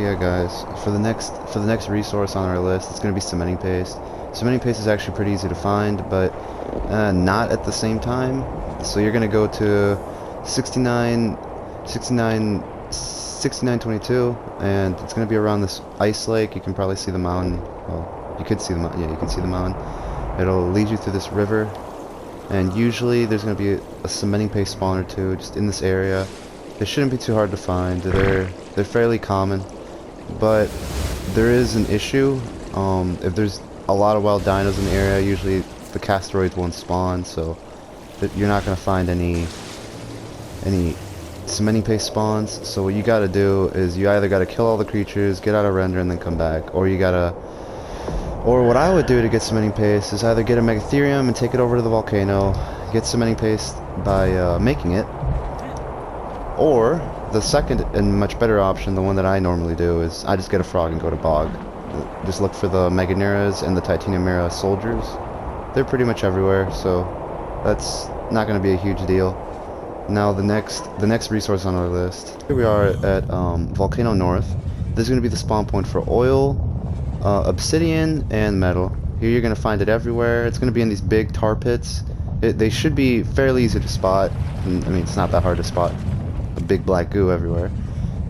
yeah, guys, for the next resource on our list, it's gonna be cementing paste. Cementing paste is actually pretty easy to find, but not at the same time. So you're gonna go to 6922, and it's gonna be around this ice lake. You can probably see the mountain. Well, you could see the mountain. Yeah, you can see the mountain. It'll lead you through this river, and usually there's gonna be a cementing paste spawn or two just in this area. They shouldn't be too hard to find. They're fairly common, but there is an issue. If there's a lot of wild dinos in the area, usually the casteroids won't spawn, so you're not gonna find any cementing paste spawns. So what you gotta do is you either gotta kill all the creatures, get out of render, and then come back, or what I would do to get cementing paste is either get a megatherium and take it over to the volcano, get cementing paste by making it, or the second and much better option, the one that I normally do, is I just get a frog and go to Bog. Just look for the Meganeras and the Titanium Mera soldiers. They're pretty much everywhere, so that's not going to be a huge deal. Now the next resource on our list. Here we are at Volcano North. This is going to be the spawn point for oil, obsidian, and metal. Here you're going to find it everywhere. It's going to be in these big tar pits. They should be fairly easy to spot. I mean, it's not that hard to spot a big black goo everywhere.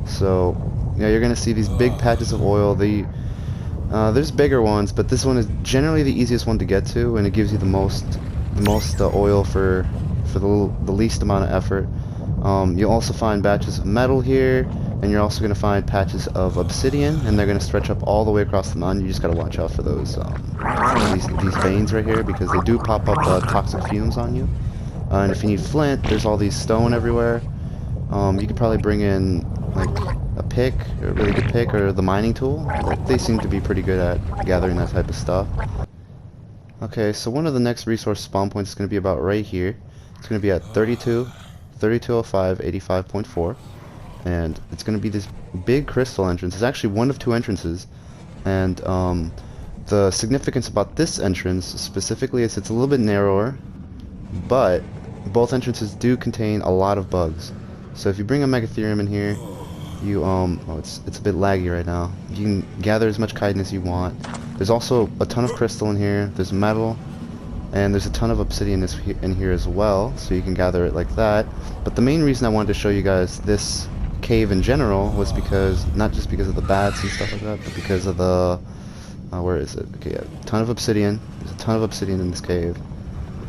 So yeah, you're gonna see these big patches of oil. There's bigger ones, but this one is generally the easiest one to get to, and it gives you the most oil for the least amount of effort. You'll also find patches of metal here, and you're also gonna find patches of obsidian, and they're gonna stretch up all the way across the mountain. You just gotta watch out for those these veins right here, because they do pop up toxic fumes on you. And if you need flint, there's all these stone everywhere. You could probably bring in like a pick, a really good pick, or the mining tool. They seem to be pretty good at gathering that type of stuff. Okay, so one of the next resource spawn points is going to be about right here. It's going to be at 3205 85.4, and it's going to be this big crystal entrance. It's actually one of two entrances, and the significance about this entrance specifically is it's a little bit narrower, but both entrances do contain a lot of bugs. So if you bring a megatherium in here, you it's a bit laggy right now. You can gather as much chitin as you want. There's also a ton of crystal in here. There's metal, and there's a ton of obsidian in here as well. So you can gather it like that. But the main reason I wanted to show you guys this cave in general was because not just because of the bats and stuff like that, but because of the where is it? Okay, yeah, ton of obsidian. There's a ton of obsidian in this cave.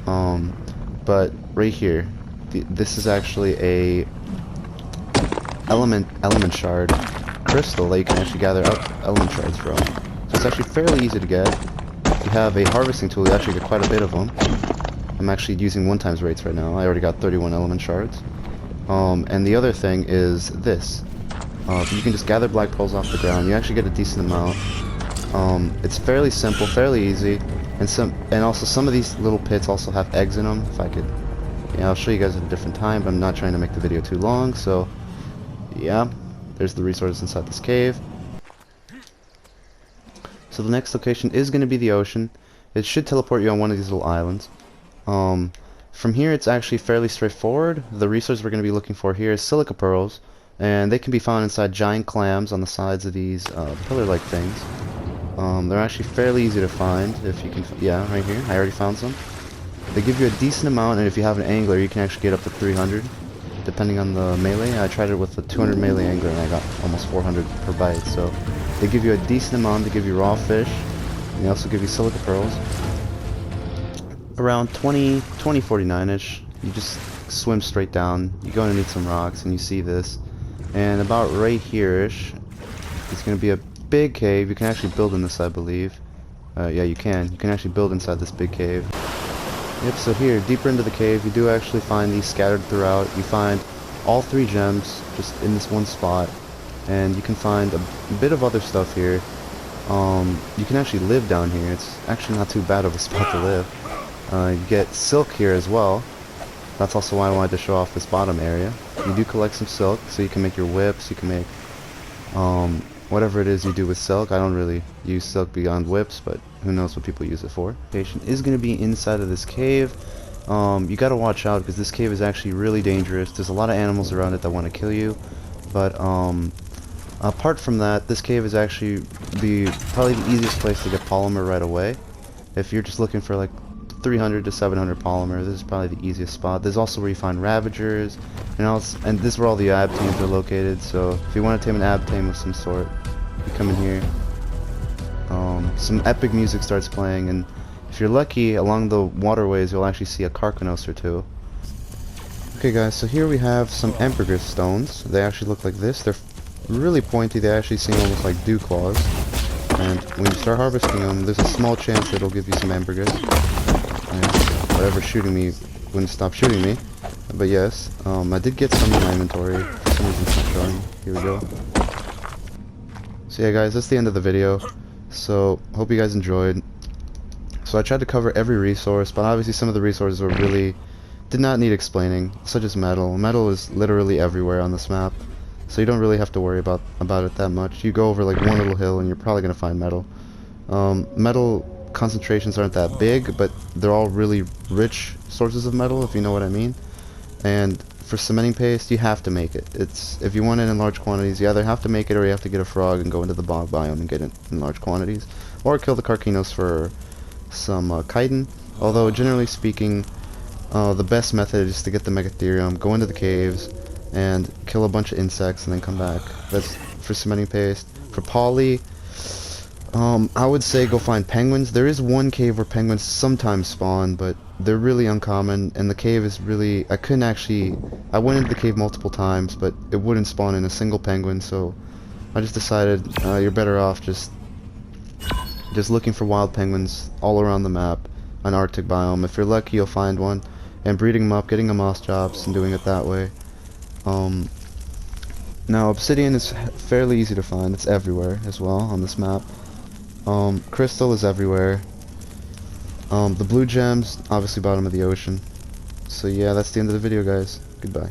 But right here, this is actually a element shard crystal that you can actually gather element shards from. So it's actually fairly easy to get. If you have a harvesting tool, you actually get quite a bit of them. I'm actually using 1x rates right now. I already got 31 element shards. And the other thing is this. You can just gather black pearls off the ground. You actually get a decent amount. It's fairly simple, fairly easy, and also some of these little pits also have eggs in them. If I could, yeah, I'll show you guys at a different time, but I'm not trying to make the video too long. So yeah, there's the resources inside this cave. So the next location is going to be the ocean. It should teleport you on one of these little islands. From here it's actually fairly straightforward. The resource we're going to be looking for here is silica pearls, and they can be found inside giant clams on the sides of these pillar-like things. They're actually fairly easy to find. If you can, yeah, right here. I already found some. They give you a decent amount, and if you have an angler, you can actually get up to 300, depending on the melee. I tried it with the 200 melee angler, and I got almost 400 per bite. So they give you a decent amount. They give you raw fish, and they also give you silica pearls. Around 2049-ish. You just swim straight down. You go underneath some rocks, and you see this. And about right here-ish, it's going to be a big cave. You can actually build in this, I believe. Yeah, you can. You can actually build inside this big cave. Yep, so here, deeper into the cave, you do actually find these scattered throughout. You find all 3 gems just in this one spot. And you can find a bit of other stuff here. You can actually live down here. It's actually not too bad of a spot to live. You get silk here as well. That's also why I wanted to show off this bottom area. You do collect some silk, so you can make your whips, you can make whatever it is you do with silk. I don't really use silk beyond whips, but who knows what people use it for. Location is going to be inside of this cave. You gotta watch out because this cave is actually really dangerous. There's a lot of animals around it that want to kill you, but Apart from that, this cave is actually probably the easiest place to get polymer right away. If you're just looking for like 300 to 700 polymer, this is probably the easiest spot. There's also where you find ravagers, and this is where all the ab teams are located. So if you want to tame an ab tame of some sort, you come in here. Some epic music starts playing, and if you're lucky, along the waterways you'll actually see a Carcanos or two. Okay guys, so here we have some Ambergris stones. They actually look like this. They're really pointy. They actually seem almost like dew claws. And when you start harvesting them, there's a small chance that it'll give you some Ambergris. And whatever's shooting me wouldn't stop shooting me. But yes, I did get some in my inventory. For some reason it's not showing. Here we go. So yeah guys, that's the end of the video. So, hope you guys enjoyed. So I tried to cover every resource, but obviously some of the resources were did not need explaining, such as metal. Metal is literally everywhere on this map, so you don't really have to worry about it that much. You go over like one little hill and you're probably gonna find metal. Metal concentrations aren't that big, but they're all really rich sources of metal, if you know what I mean. And for cementing paste, you have to make it. If you want it in large quantities, you either have to make it or you have to get a frog and go into the bog biome and get it in large quantities, or kill the Carcanos for some chitin. Although generally speaking, the best method is to get the megatherium, go into the caves, and kill a bunch of insects and then come back. That's for cementing paste. For poly, I would say go find penguins. There is one cave where penguins sometimes spawn, but they're really uncommon, and the cave is really... I went into the cave multiple times, but it wouldn't spawn in a single penguin, so I just decided you're better off just looking for wild penguins all around the map, an Arctic biome. If you're lucky, you'll find one, and breeding them up, getting them moss jobs, and doing it that way. Now, obsidian is fairly easy to find. It's everywhere as well on this map. Crystal is everywhere. The blue gems, obviously bottom of the ocean. So yeah, that's the end of the video, guys. Goodbye.